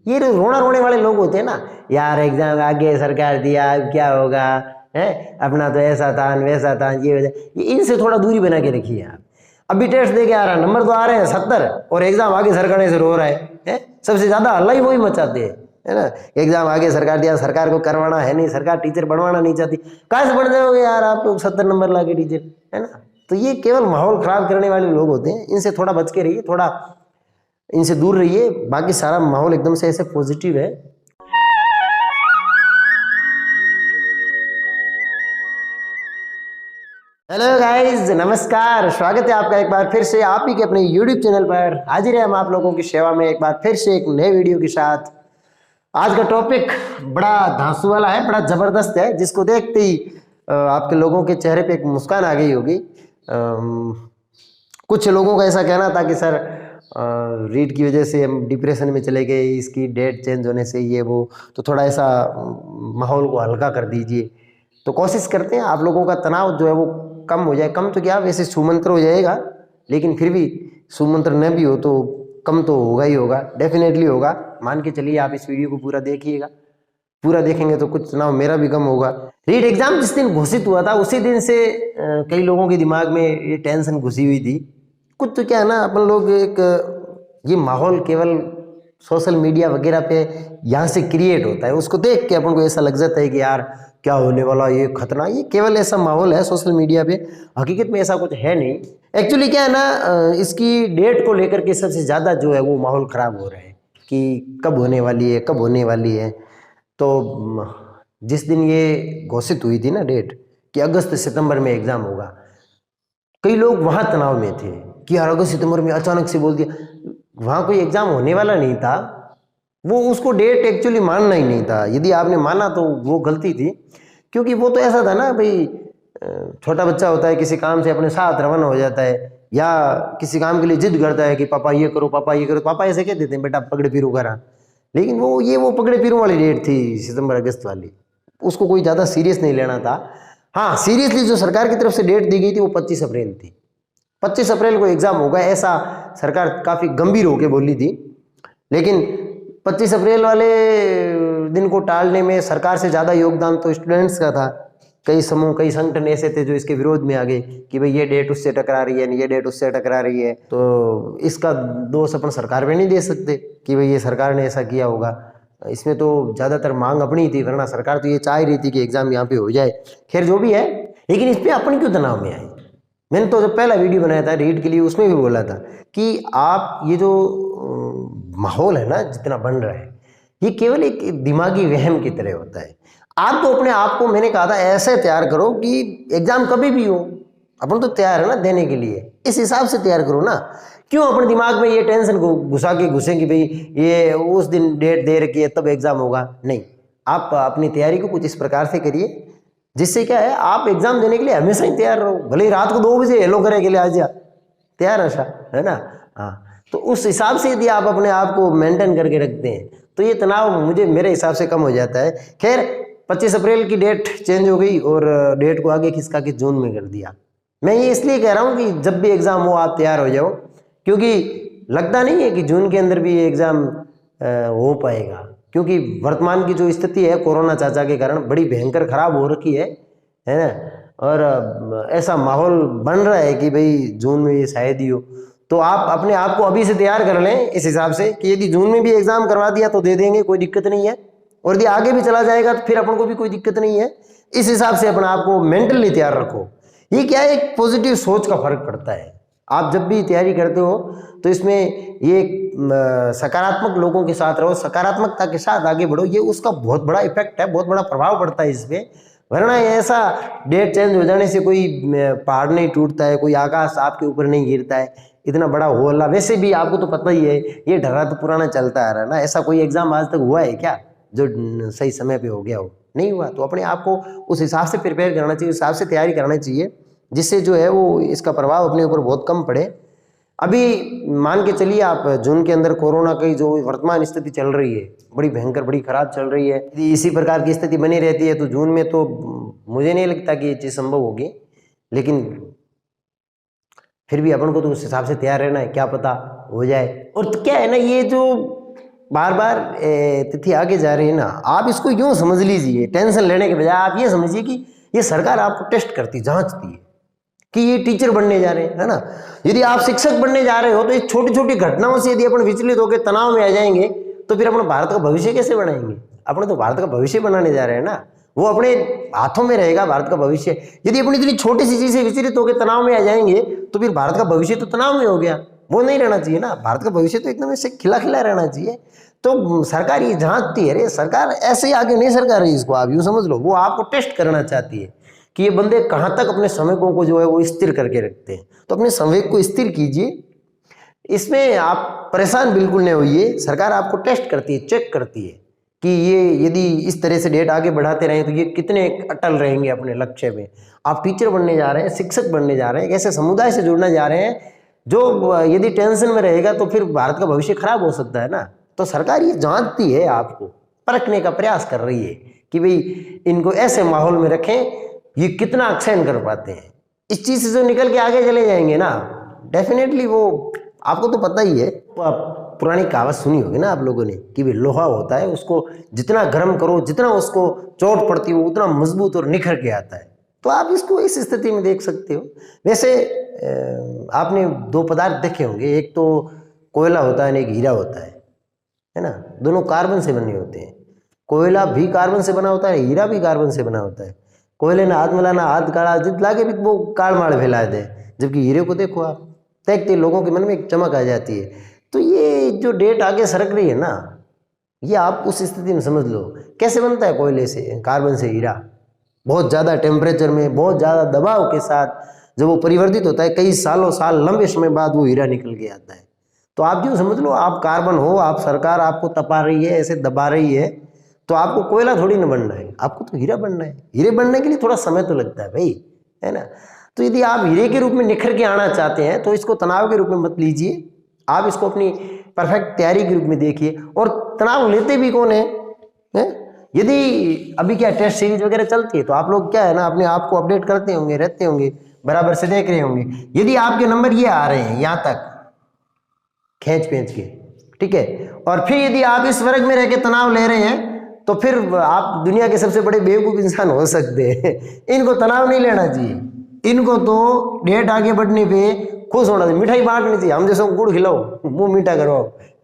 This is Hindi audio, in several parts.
ये रोना रोने वाले लोग होते हैं ना, यार एग्जाम आगे सरकार दिया अब क्या होगा, है अपना तो ऐसा था वैसा था, ये वजह, इनसे थोड़ा दूरी बना के रखिए आप। अभी टेस्ट दे के आ रहा, नंबर तो आ रहे हैं 70 और एग्जाम आगे सरकार से रो रहा है? सबसे ज्यादा हल्ला ही वही मचाते हैं, है ना। एग्जाम आगे सरकार दिया, सरकार को करवाना है नहीं, सरकार टीचर बनवाना नहीं चाहती। कहाँ से बढ़ जाओगे यार आप लोग 70 नंबर ला के टीचर, है ना। तो ये केवल माहौल खराब करने वाले लोग होते हैं, इनसे थोड़ा बच के रहिए, थोड़ा इनसे दूर रहिए। बाकी सारा माहौल एकदम से ऐसे पॉजिटिव है। हेलो गाइस, नमस्कार, स्वागत है आपका एक बार फिर से आप ही के अपने YouTube चैनल पर। हाजिर है हम आप लोगों की सेवा में एक बार फिर से एक नए वीडियो के साथ। आज का टॉपिक बड़ा धांसू वाला है, बड़ा जबरदस्त है, जिसको देखते ही आपके लोगों के चेहरे पे एक मुस्कान आ गई होगी। कुछ लोगों का ऐसा कहना था कि सर रीड की वजह से हम डिप्रेशन में चले गए, इसकी डेट चेंज होने से ये वो, तो थोड़ा ऐसा माहौल को हल्का कर दीजिए। तो कोशिश करते हैं आप लोगों का तनाव जो है वो कम हो जाए। कम तो क्या, वैसे सुमंत्र हो जाएगा, लेकिन फिर भी सुमंत्र न भी हो तो कम तो होगा ही होगा, डेफिनेटली होगा। मान के चलिए आप इस वीडियो को पूरा देखिएगा, पूरा देखेंगे तो कुछ तनाव मेरा भी कम होगा। रीड एग्जाम जिस दिन घोषित हुआ था उसी दिन से कई लोगों के दिमाग में ये टेंशन घुसी हुई थी। कुछ तो क्या है ना, अपन लोग एक ये माहौल केवल सोशल मीडिया वगैरह पे यहाँ से क्रिएट होता है, उसको देख के अपन को ऐसा लग जाता है कि यार क्या होने वाला, ये खतरा, ये केवल ऐसा माहौल है सोशल मीडिया पे। हकीकत में ऐसा कुछ है नहीं। एक्चुअली क्या है ना, इसकी डेट को लेकर के सबसे ज़्यादा जो है वो माहौल ख़राब हो रहा है कि कब होने वाली है, कब होने वाली है। तो जिस दिन ये घोषित हुई थी ना डेट कि अगस्त सितंबर में एग्ज़ाम होगा, कई लोग वहाँ तनाव में थे कि यार अगस्त सितंबर में अचानक से बोल दिया। वहाँ कोई एग्ज़ाम होने वाला नहीं था, वो उसको डेट एक्चुअली मानना ही नहीं था। यदि आपने माना तो वो गलती थी, क्योंकि वो तो ऐसा था ना भाई, छोटा बच्चा होता है, किसी काम से अपने साथ रवाना हो जाता है या किसी काम के लिए जिद करता है कि पापा ये करो, पापा ये करो। पापा ऐसे कह देते हैं बेटा पकड़े फिरू करा, लेकिन वो पकड़े फिरू वाली डेट थी सितंबर अगस्त वाली, उसको कोई ज़्यादा सीरियस नहीं लेना था। हाँ, सीरियसली जो सरकार की तरफ से डेट दी गई थी वो 25 अप्रैल थी। 25 अप्रैल को एग्ज़ाम होगा, ऐसा सरकार काफ़ी गंभीर होकर बोली थी। लेकिन 25 अप्रैल वाले दिन को टालने में सरकार से ज़्यादा योगदान तो स्टूडेंट्स का था। कई समूह, कई संगठन ऐसे थे जो इसके विरोध में आ गए कि भाई ये डेट उससे टकरा रही है, ये डेट उससे टकरा रही है। तो इसका दोष अपन सरकार पे नहीं दे सकते कि भाई ये सरकार ने ऐसा किया होगा। इसमें तो ज़्यादातर मांग अपनी थी, वरना सरकार तो ये चाह ही रही थी कि एग्ज़ाम यहाँ पे हो जाए। खैर जो भी है, लेकिन इस पर अपन क्यों तनाव में आए। मैंने तो जब पहला वीडियो बनाया था रीड के लिए, उसमें भी बोला था कि आप ये जो माहौल है ना जितना बन रहा है, ये केवल एक दिमागी वहम की तरह होता है। आप तो अपने आप को, मैंने कहा था, ऐसे तैयार करो कि एग्जाम कभी भी हो, अपन तो तैयार है ना देने के लिए, इस हिसाब से तैयार करो ना। क्यों अपने दिमाग में ये टेंशन को घुसा के घुसे कि भाई ये उस दिन डेट दे रखी है तब एग्जाम होगा। नहीं, आप अपनी तैयारी को कुछ इस प्रकार से करिए जिससे क्या है, आप एग्जाम देने के लिए हमेशा ही तैयार रहो। भले ही रात को 2 बजे हेलो करे के लिए आ जा, तैयार है ना। हाँ, तो उस हिसाब से यदि आप अपने आप को मेंटेन करके रखते हैं तो ये तनाव मेरे हिसाब से कम हो जाता है। खैर 25 अप्रैल की डेट चेंज हो गई और डेट को आगे खिसका के जून में कर दिया। मैं ये इसलिए कह रहा हूँ कि जब भी एग्ज़ाम हो आप तैयार हो जाओ, क्योंकि लगता नहीं है कि जून के अंदर भी ये एग्ज़ाम हो पाएगा, क्योंकि वर्तमान की जो स्थिति है कोरोना चाचा के कारण बड़ी भयंकर खराब हो रखी है ना। और ऐसा माहौल बन रहा है कि भाई जून में ये शायद ही हो। तो आप अपने आप को अभी से तैयार कर लें इस हिसाब से कि यदि जून में भी एग्ज़ाम करवा दिया तो दे देंगे, कोई दिक्कत नहीं है। और यदि आगे भी चला जाएगा तो फिर अपन को भी कोई दिक्कत नहीं है। इस हिसाब से अपने आप को मेंटली तैयार रखो। ये क्या है, एक पॉजिटिव सोच का फर्क पड़ता है। आप जब भी तैयारी करते हो तो इसमें ये सकारात्मक लोगों के साथ रहो, सकारात्मकता के साथ आगे बढ़ो, ये उसका बहुत बड़ा इफेक्ट है, बहुत बड़ा प्रभाव पड़ता है इस पर। वरना ऐसा डेट चेंज हो जाने से कोई पहाड़ नहीं टूटता है, कोई आकाश आपके ऊपर नहीं गिरता है, इतना बड़ा होला। वैसे भी आपको तो पता ही है, ये ढर्रा तो पुराना चलता आ रहा है ना। ऐसा कोई एग्जाम आज तक हुआ है क्या जो सही समय पे हो गया हो? नहीं हुआ। तो अपने आप को उस हिसाब से प्रिपेयर करना चाहिए, उस हिसाब से तैयारी करना चाहिए, जिससे जो है वो इसका प्रभाव अपने ऊपर बहुत कम पड़े। अभी मान के चलिए आप जून के अंदर कोरोना की जो वर्तमान स्थिति चल रही है, बड़ी भयंकर, बड़ी खराब चल रही है। यदि इसी प्रकार की स्थिति बनी रहती है तो जून में तो मुझे नहीं लगता कि ये चीज़ संभव होगी। लेकिन फिर भी अपन को तो उस हिसाब से तैयार रहना है, क्या पता हो जाए। और तो क्या है ना, ये जो बार बार तिथि आगे जा रही है ना, आप इसको यूँ समझ लीजिए, टेंशन लेने के बजाय आप ये समझिए कि ये सरकार आपको टेस्ट करती, जांचती है कि ये टीचर बनने जा रहे हैं, है ना। यदि आप शिक्षक बनने जा रहे हो तो ये छोटी छोटी घटनाओं से यदि अपन विचलित होकर तनाव में आ जाएंगे तो फिर अपना भारत का भविष्य कैसे बनाएंगे। अपने तो भारत का भविष्य बनाने जा रहे हैं ना, वो अपने हाथों में रहेगा भारत का भविष्य। यदि अपन इतनी छोटी सी चीज से विचलित होकर तनाव में आ जाएंगे तो फिर भारत का भविष्य तो तनाव में हो गया, वो नहीं रहना चाहिए ना। भारत का भविष्य तो एकदम ऐसे खिला खिला रहना चाहिए। तो सरकार ये जांचती है, अरे सरकार ऐसे ही आगे नहीं सरकार रही, इसको आप यूँ समझ लो, वो आपको टेस्ट करना चाहती है कि ये बंदे कहाँ तक अपने संवेगों को जो है वो स्थिर करके रखते हैं। तो अपने संवेग को स्थिर कीजिए, इसमें आप परेशान बिल्कुल नहीं होइए। सरकार आपको टेस्ट करती है, चेक करती है कि ये यदि इस तरह से डेट आगे बढ़ाते रहें तो ये कितने अटल रहेंगे अपने लक्ष्य में। आप टीचर बनने जा रहे हैं, शिक्षक बनने जा रहे हैं, ऐसे समुदाय से जुड़ने जा रहे हैं जो यदि टेंशन में रहेगा तो फिर भारत का भविष्य खराब हो सकता है ना। तो सरकार ये जांचती है, आपको परखने का प्रयास कर रही है कि भाई इनको ऐसे माहौल में रखें, ये कितना अक्षयन कर पाते हैं। इस चीज से जो निकल के आगे चले जाएंगे ना, डेफिनेटली वो आपको तो पता ही है, पुरानी कहावत सुनी होगी ना आप लोगों ने कि भाई लोहा होता है, उसको जितना गर्म करो, जितना उसको चोट पड़ती है, वो उतना मजबूत और निखर के आता है। तो आप इसको इस स्थिति में देख सकते हो। वैसे आपने दो पदार्थ देखे होंगे, एक तो कोयला होता है, एक हीरा होता है ना। दोनों कार्बन से बने होते हैं। कोयला भी कार्बन से बना होता है, हीरा भी कार्बन से बना होता है। कोयले ना हाथ मिलाना हाथ काला, जित लागे भी वो काल माड़ फैला दे, जबकि हीरे को देखो आप, देखते लोगों के मन में एक चमक आ जाती है। तो ये जो डेट आगे सरक रही है ना, ये आप उस स्थिति में समझ लो कैसे बनता है कोयले से, कार्बन से हीरा। बहुत ज़्यादा टेम्परेचर में, बहुत ज़्यादा दबाव के साथ जब वो परिवर्तित होता है, कई सालों साल लंबे समय बाद वो हीरा निकल के आता है। तो आप जो समझ लो, आप कार्बन हो, आप सरकार आपको तपा रही है, ऐसे दबा रही है, तो आपको कोयला थोड़ी ना बनना है, आपको तो हीरा बनना है। हीरे बनने के लिए थोड़ा समय तो लगता है भाई, है ना। तो यदि आप हीरे के रूप में निखर के आना चाहते हैं तो इसको तनाव के रूप में मत लीजिए, आप इसको अपनी परफेक्ट तैयारी के रूप में देखिए। और तनाव लेते भी कौन है? यदि अभी क्या टेस्ट सीरीज वगैरह चलती है तो आप लोग क्या है ना, अपने आप को अपडेट करते होंगे, रहते होंगे, बराबर से देख रहे होंगे। यदि आपके नंबर ये आ रहे हैं यहाँ तक खींच पेंच के, ठीक है, और फिर यदि आप इस वर्ग में रह के तनाव ले रहे हैं तो फिर आप दुनिया के सबसे बड़े बेवकूफ इंसान हो सकते हैं। इनको तनाव नहीं लेना चाहिए, इनको तो डेट आगे बढ़ने पे खुश होना चाहिए, मिठाई बांटनी चाहिए। हम जैसे गुड़ खिलाओ, मुंह मीठा करो,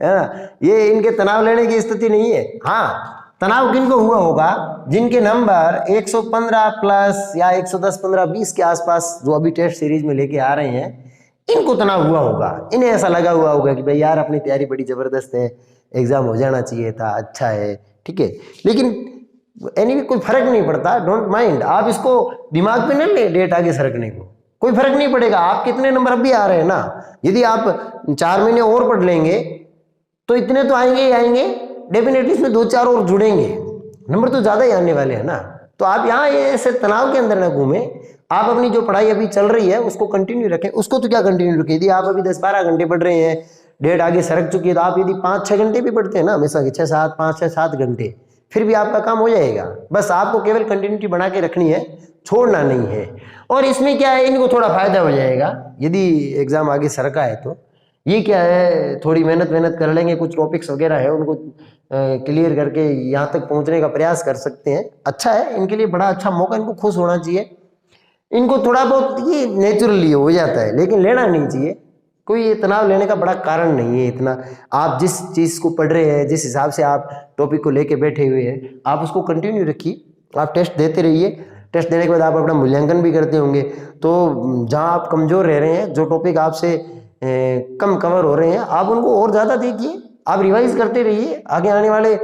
है ना। ये इनके तनाव लेने की स्थिति नहीं है। हाँ, तनाव किनको हुआ होगा? जिनके नंबर 115 प्लस या 110, 15, 20 के आसपास जो अभी टेस्ट सीरीज में लेके आ रहे हैं, इनको तनाव हुआ होगा। इन्हें ऐसा लगा हुआ होगा कि भाई यार अपनी तैयारी बड़ी जबरदस्त है, एग्जाम हो जाना चाहिए था, अच्छा है, ठीक है। लेकिन एनीवे कोई फर्क नहीं पड़ता, डोंट माइंड। आप इसको दिमाग पे न ले डेट आगे सरकने को, कोई फर्क नहीं पड़ेगा। आप कितने नंबर अभी आ रहे हैं ना, यदि आप 4 महीने और पढ़ लेंगे तो इतने तो आएंगे ही आएंगे, डेफिनेटली इसमें 2-4 और जुड़ेंगे, नंबर तो ज्यादा ही आने वाले हैं ना। तो आप यहाँ ऐसे तनाव के अंदर ना घूमे, आप अपनी जो पढ़ाई अभी चल रही है उसको कंटिन्यू रखें। उसको तो क्या कंटिन्यू रखें, यदि आप अभी 10-12 घंटे पढ़ रहे हैं, डेट आगे सरक चुकी है, तो आप यदि 5-6 घंटे भी पढ़ते हैं ना हमेशा, 6-7, 5-6-7 घंटे, फिर भी आपका काम हो जाएगा। बस आपको केवल कंटिन्यूटी बना के रखनी है, छोड़ना नहीं है। और इसमें क्या है, इनको थोड़ा फायदा हो जाएगा यदि एग्जाम आगे सरका है तो। ये क्या है, थोड़ी मेहनत कर लेंगे, कुछ टॉपिक्स वगैरह है उनको क्लियर करके यहाँ तक पहुँचने का प्रयास कर सकते हैं। अच्छा है, इनके लिए बड़ा अच्छा मौका, इनको खुश होना चाहिए। इनको थोड़ा बहुत ये नेचुरली हो जाता है, लेकिन लेना नहीं चाहिए। कोई ये तनाव लेने का बड़ा कारण नहीं है इतना। आप जिस चीज़ को पढ़ रहे हैं, जिस हिसाब से आप टॉपिक को लेके बैठे हुए हैं, आप उसको कंटिन्यू रखिए। आप टेस्ट देते रहिए, टेस्ट देने के बाद आप अपना मूल्यांकन भी करते होंगे। तो जहाँ आप कमज़ोर रह रहे हैं, जो टॉपिक आपसे कम कवर हो रहे हैं, आप उनको और ज़्यादा देखिए, आप रिवाइज करते रहिए। आगे आने वाले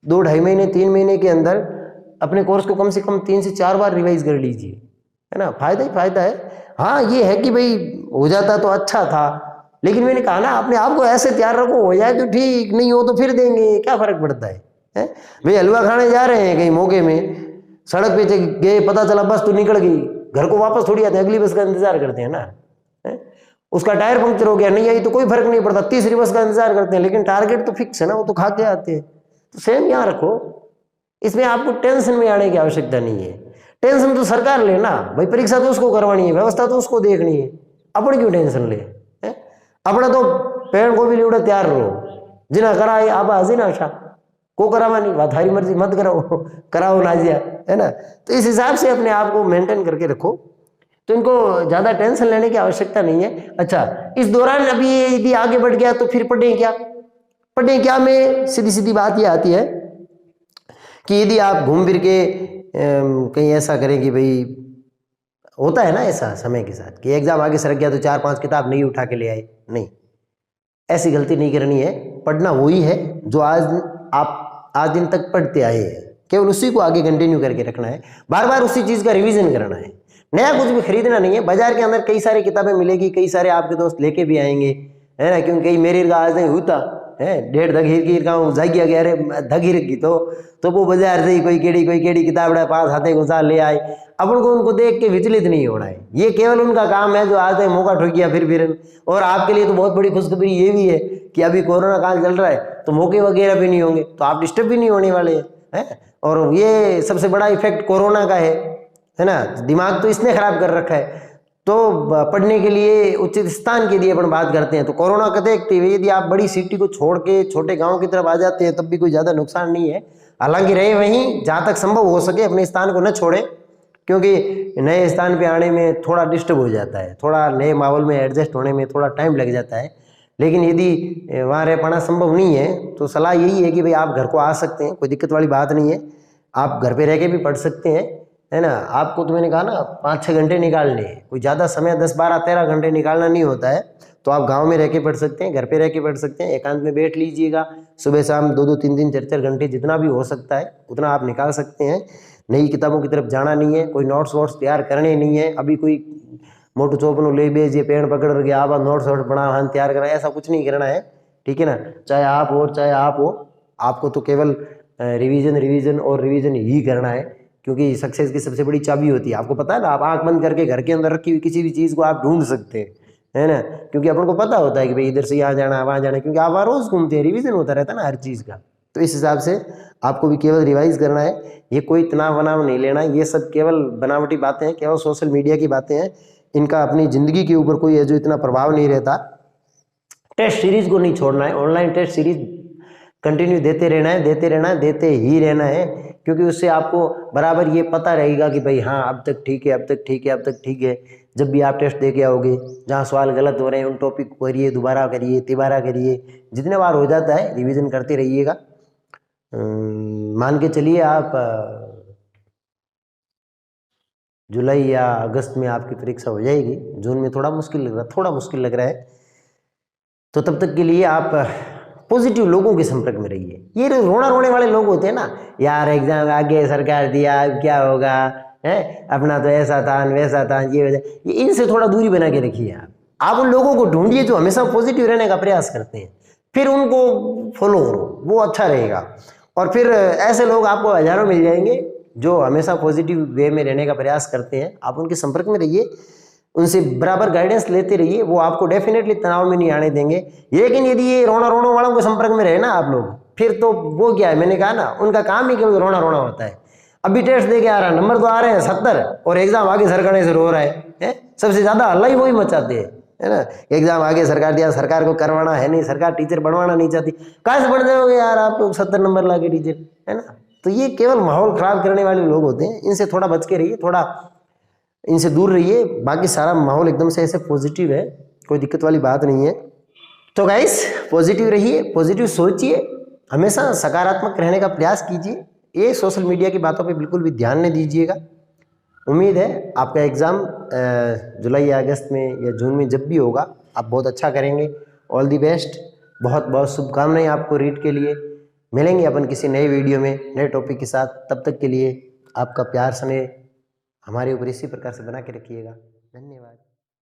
2-2.5 महीने 3 महीने के अंदर अपने कोर्स को कम से कम 3 से 4 बार रिवाइज कर लीजिए, है ना। फायदा ही फायदा है। हाँ, ये है कि भाई हो जाता तो अच्छा था, लेकिन मैंने कहा ना, अपने आप को ऐसे तैयार रखो, हो जाए तो ठीक, नहीं हो तो फिर देंगे, क्या फर्क पड़ता है? भाई हलवा खाने जा रहे हैं कहीं मौके में, सड़क पे गए, पता चला बस तो निकल गई, घर को वापस थोड़ी आते हैं, अगली बस का इंतजार करते हैं ना। उसका टायर पंक्चर हो गया, नहीं आई तो कोई फर्क नहीं पड़ता, तीसरी बस का इंतजार करते हैं, लेकिन टारगेट तो फिक्स है ना, वो तो खा के आते हैं। तो सेम यहाँ रखो, इसमें आपको टेंशन में आने की आवश्यकता नहीं है। टेंशन तो सरकार ले ना भाई, परीक्षा तो उसको करवानी है, व्यवस्था तो उसको देखनी है, अपन क्यों टेंशन ले? अपना तो पेड़ को भी लिवड़ा तैयार रहो, जिना कराए आप हाजिर आशा को करावा नहीं, बात हरी मर्जी मत कराओ, कराओ नाजिया, है ना। तो इस हिसाब से अपने आप को मेंटेन करके रखो, तो इनको ज़्यादा टेंशन लेने की आवश्यकता नहीं है। अच्छा, इस दौरान अभी यदि आगे बढ़ गया तो फिर पढ़ें क्या, पढ़ें क्या में सीधी सीधी बात ये आती है कि यदि आप घूम फिर के कहीं ऐसा करें कि भाई, होता है ना ऐसा समय के साथ कि एग्जाम आगे सरक गया तो 4-5 किताब नहीं उठा के ले आए, नहीं, ऐसी गलती नहीं करनी है। पढ़ना वही है जो आप आज दिन तक पढ़ते आए हैं, केवल उसी को आगे कंटिन्यू करके रखना है, बार बार उसी चीज़ का रिवीजन करना है, नया कुछ भी खरीदना नहीं है। बाजार के अंदर कई सारी किताबें मिलेगी, कई सारे आपके दोस्त लेके भी आएंगे, है ना, क्योंकि कई मेरे का आज नहीं होता है, 1.5 धगीर का जागिया गया, अरे धगीर की तो वो बाजार से ही कोई केड़ी किताब 5 हाथे घुसा ले आए। अपन को उनको देख के विचलित नहीं होना है, ये केवल उनका काम है जो आज तक मौका ठोक गया फिर। और आपके लिए तो बहुत बड़ी खुशखबरी ये भी है कि अभी कोरोना काल चल रहा है तो मौके वगैरह भी नहीं होंगे, तो आप डिस्टर्ब भी नहीं होने वाले हैं। और ये सबसे बड़ा इफेक्ट कोरोना का है ना, दिमाग तो इसने खराब कर रखा है। तो पढ़ने के लिए उचित स्थान के लिए अपन बात करते हैं, तो कोरोना को देखते हुए यदि आप बड़ी सिटी को छोड़ के छोटे गांव की तरफ आ जाते हैं तब भी कोई ज़्यादा नुकसान नहीं है। हालांकि रहे वहीं, जहाँ तक संभव हो सके अपने स्थान को न छोड़े, क्योंकि नए स्थान पे आने में थोड़ा डिस्टर्ब हो जाता है, थोड़ा नए माहौल में एडजस्ट होने में थोड़ा टाइम लग जाता है। लेकिन यदि वहाँ रह पाना संभव नहीं है तो सलाह यही है कि भाई आप घर को आ सकते हैं, कोई दिक्कत वाली बात नहीं है, आप घर पे रह के भी पढ़ सकते हैं, है ना। आपको तो मैंने कहा ना 5-6 घंटे निकालने हैं, कोई ज़्यादा समय 10-12-13 घंटे निकालना नहीं होता है। तो आप गांव में रह के पढ़ सकते हैं, घर पे रह के पढ़ सकते हैं, एकांत में बैठ लीजिएगा, सुबह शाम 2-2, 3-3, 4-4 घंटे जितना भी हो सकता है उतना आप निकाल सकते हैं। नई किताबों की तरफ जाना नहीं है, कोई नोट्स वोट्स तैयार करने नहीं है, अभी कोई मोटू चौपनू ले बेज ये पेड़ पकड़ के आप नोट्स वोट्स बना हम तैयार करना, ऐसा कुछ नहीं करना है, ठीक है ना। चाहे आप हो, आपको तो केवल रिवीजन और रिवीजन ही करना है, क्योंकि सक्सेस की सबसे बड़ी चाबी होती है, आपको पता है ना। आप आंख बंद करके घर के अंदर रखी हुई किसी भी चीज़ को आप ढूंढ सकते हैं, है ना, क्योंकि अपन को पता होता है कि भाई इधर से यहाँ जाना वहाँ जाना, क्योंकि आप वहाँ रोज़ घूमते हैं, रिवीजन होता रहता है ना हर चीज़ का। तो इस हिसाब से आपको भी केवल रिवाइज करना है, ये कोई तनाव वनाव नहीं लेना है, ये सब केवल बनावटी बातें हैं, केवल सोशल मीडिया की बातें हैं, इनका अपनी ज़िंदगी के ऊपर कोई है जो इतना प्रभाव नहीं रहता। टेस्ट सीरीज को नहीं छोड़ना है, ऑनलाइन टेस्ट सीरीज कंटिन्यू देते रहना है, देते ही रहना है, क्योंकि उससे आपको बराबर ये पता रहेगा कि भाई हाँ अब तक ठीक है। जब भी आप टेस्ट दे के आओगे, जहाँ सवाल गलत हो रहे हैं उन टॉपिक को करिए, दोबारा करिए, तिबारा करिए, जितने बार हो जाता है रिवीजन करते रहिएगा। मान के चलिए आप जुलाई या अगस्त में आपकी परीक्षा हो जाएगी, जून में थोड़ा मुश्किल लग रहा है, तो तब तक के लिए आप पॉजिटिव लोगों के संपर्क में रहिए। ये रोने वाले लोग होते हैं ना, यार एग्जाम आगे सरकार दिया अब क्या होगा, है अपना तो ऐसा था वैसा था, ये वजह, इनसे थोड़ा दूरी बना के रखिए। आप उन लोगों को ढूंढिए जो हमेशा पॉजिटिव रहने का प्रयास करते हैं, फिर उनको फॉलो करो, वो अच्छा रहेगा। और फिर ऐसे लोग आपको हजारों मिल जाएंगे जो हमेशा पॉजिटिव वे में रहने का प्रयास करते हैं, आप उनके संपर्क में रहिए, उनसे बराबर गाइडेंस लेते रहिए, वो आपको डेफिनेटली तनाव में नहीं आने देंगे। लेकिन यदि ये रोना वालों के संपर्क में रहे ना आप लोग, फिर तो वो क्या है, मैंने कहा ना उनका काम ही केवल रोना होता है। अभी टेस्ट दे के आ रहा है, नंबर तो आ रहे हैं 70 और एग्जाम आगे सरकने से रो रहा है? सबसे ज्यादा हल्ला ही वही मचाते हैं, है ना। एग्जाम आगे सरकार दिया, सरकार को करवाना है नहीं, सरकार टीचर बनवाना नहीं चाहती, कहाँ से बढ़ जाओगे यार आप लोग 70 नंबर ला के टीचर, है ना। तो ये केवल माहौल खराब करने वाले लोग होते हैं, इनसे थोड़ा बच के रहिए, थोड़ा इनसे दूर रहिए। बाकी सारा माहौल एकदम से ऐसे पॉजिटिव है, कोई दिक्कत वाली बात नहीं है। तो गाइस पॉजिटिव रहिए, पॉजिटिव सोचिए, हमेशा सकारात्मक रहने का प्रयास कीजिए, ये सोशल मीडिया की बातों पे बिल्कुल भी ध्यान नहीं दीजिएगा। उम्मीद है आपका एग्ज़ाम जुलाई या अगस्त में या जून में जब भी होगा आप बहुत अच्छा करेंगे। ऑल दी बेस्ट, बहुत बहुत शुभकामनाएं आपको रीट के लिए। मिलेंगे अपन किसी नए वीडियो में नए टॉपिक के साथ, तब तक के लिए आपका प्यार स्नेह हमारे ऊपर इसी प्रकार से बना के रखिएगा। धन्यवाद।